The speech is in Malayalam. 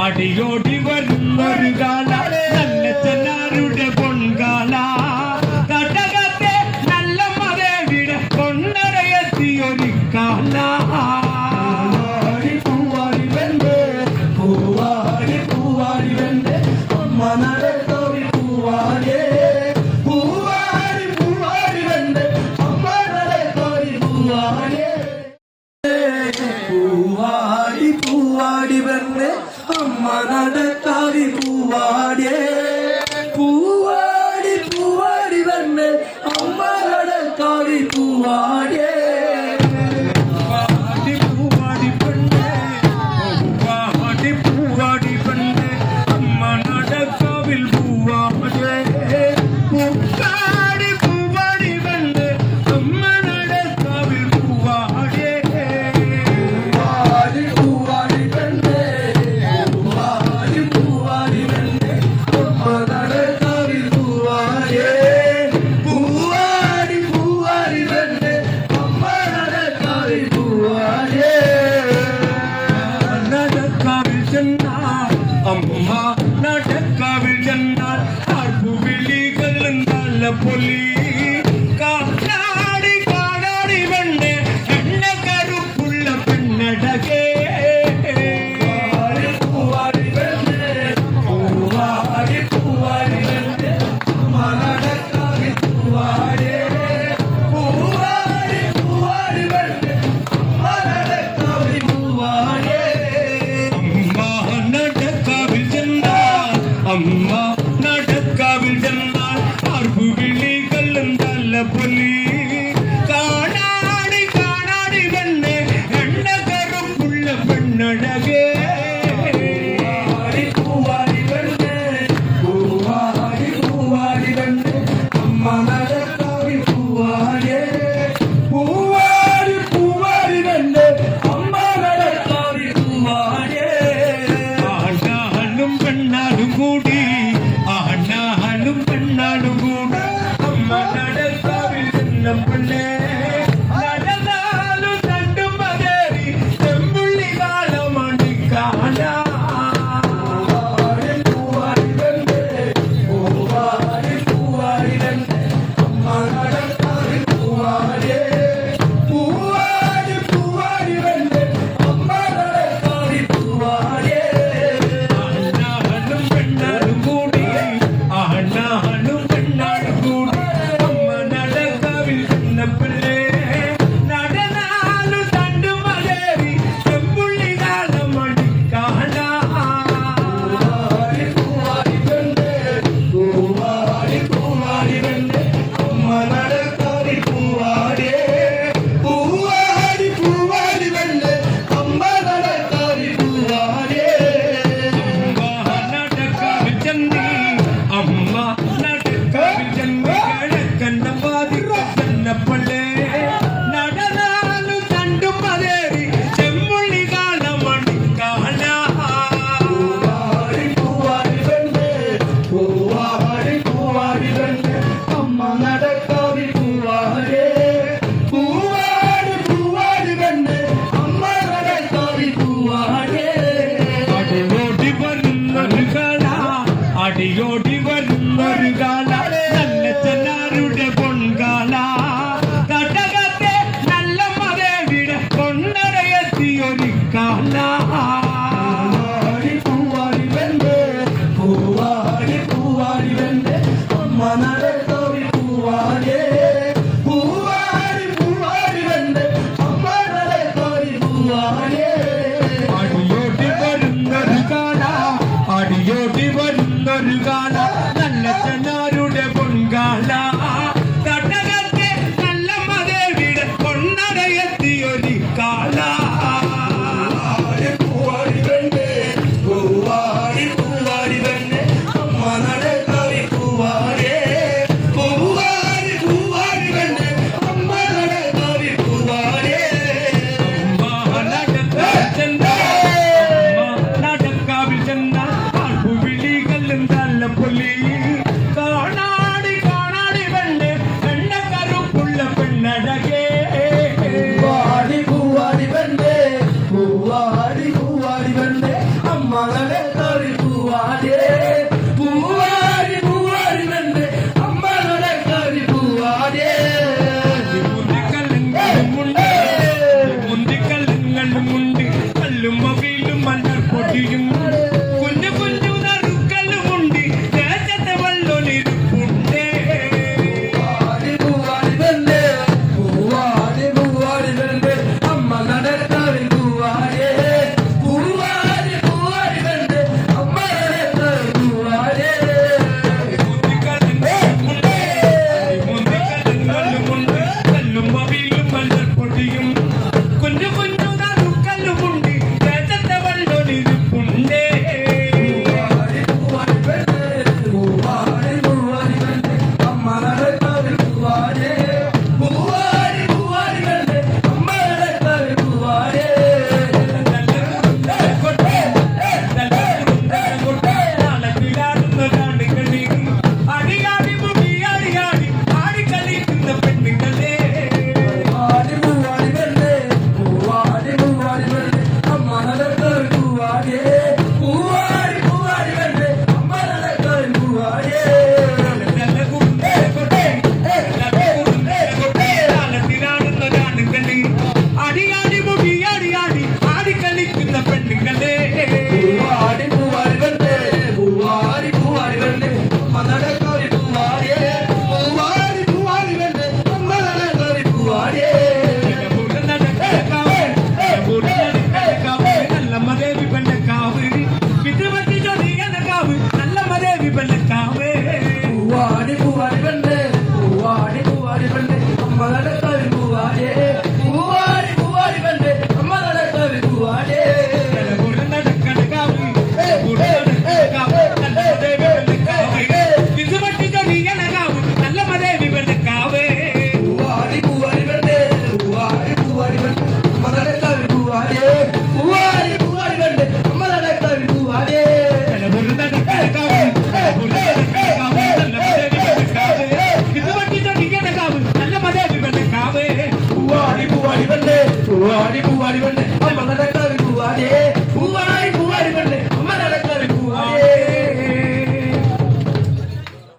അടിയോടി വരുന്നൊരു കാല നല്ല ചെല്ലാരുടെ പൊൻകാല തട്ടകത്തെ നല്ല മതേവിടെ കൊണ്ടരയെത്തിയൊരു കാല പൂവാടി വെണ്ട് പൂവാടി പൂവാടി വെണ്ട് അമ്മ നടത്തോടി പൂവാടിയേ പൂവാടി പൂവാടി വെണ്ട് അമ്മ നടത്തോടി പൂവാടിയേ പൂവാടി പൂവാടി വെണ്ട് അമ്മ നടക്കാവി പൂവാടിയേ പൂവാടി പൂവാടി വെണ്ട് അമ്മ നടക്കാവി പൂവാടിയേ അമ്മ നടക്കാവിൽ ചെന്നാൽ ആർപ്പുവിളികളും നല്ല പൊലി കാടാടി കാടാടി വെണ്ണെ എണ്ണ കറുപ്പുള്ള പെണ്ണടകേ പൂവാടി വെണ്ണെ പൂവാടി പൂവാടി വെണ്ണെ അമ്മ നടക്കാവി പൂവാടിയേ പൂവാടി പൂവാടി വെണ്ണെ അമ്മ നടക്കാവി പൂവാടിയേ അമ്മ നടക്കാവിൽ ചെന്നാൽ ആർപ്പുവിളികൾ അമ്മ നടക്കാവിൽ പൂവാടേ പൂവാടി പൂവാടി വന്ന് അമ്മ നടക്കാവിൽ പൂവാടേ മുന്തിക്കല്ലുണ്ട് കല്ലും മൊബൈലും മണ്ണർ പൊടിയും കുഞ്ഞു കുഞ്ഞു നറുക്കല്ലുമുണ്ട് ദേശത്തെ വള്ളൊലിരിപ്പുണ്ട് പൂവാടി പൂവാടി വന്ന് പൂവാടി പൂവാടി വന്ന് അമ്മ നടക്കാവിൽ പൂവാടേ പൂവാടി പൂവാടി വന്ന് അമ്മ നടക്കാവിൽ പൂവാടേ മുന്തിക്കല്ലുണ്ട് കല്ലും മൊബൈലും മണ്ണർ പൊടിയും കുഞ്ഞു കുഞ്ഞു നറുക്കല്ലുമുണ്ട് ദേശത്തെ വള്ളൊലിരിപ്പുണ്ട് അടിയാടി മുടി അടിയാടി ആടി കളിക്കുന്ന പെണ്ണുങ്ങളെ അടിയാടി മുടി അടിയാടി ആടി കളിക്കുന്ന പെണ്ണുങ്ങളെ നല്ല മദേവി പെണ്ണക്കാവ് ഇത് പറ്റി ചൊടിയനക്കാവ് നല്ല മദേവി പെണ്ണക്കാവ് പൂവാടി പൂവാടി വന്ന് പൂവാടി പൂവാടി വന്ന് അമ്മ നടക്കാവിൽ പൂവാടേ പൂവാടി പൂവാടി വന്ന് അമ്മ നടക്കാവിൽ പൂവാടേ ഇത് പറ്റി ചൊടിയനക്കാവ് നല്ല മദേവി പെണ്ണക്കാവ് പൂവാടി പൂവാടി വന്ന് പൂവാടി പൂവാടി വന്ന് അമ്മ നടക്കാവിൽ പൂവാടേ പൂവാടി പൂവാടി വന്ന് അമ്മ നടക്കാവിൽ പൂവാടേ ഇത് പറ്റി ചൊടിയനക്കാവ് നല്ല മദേവി പെണ്ണക്കാവ് പൂവാടി പൂവാടി വന്ന് പൂവാടി പൂവാടി വന്ന് അമ്മ നടക്കാവിൽ പൂവാടേ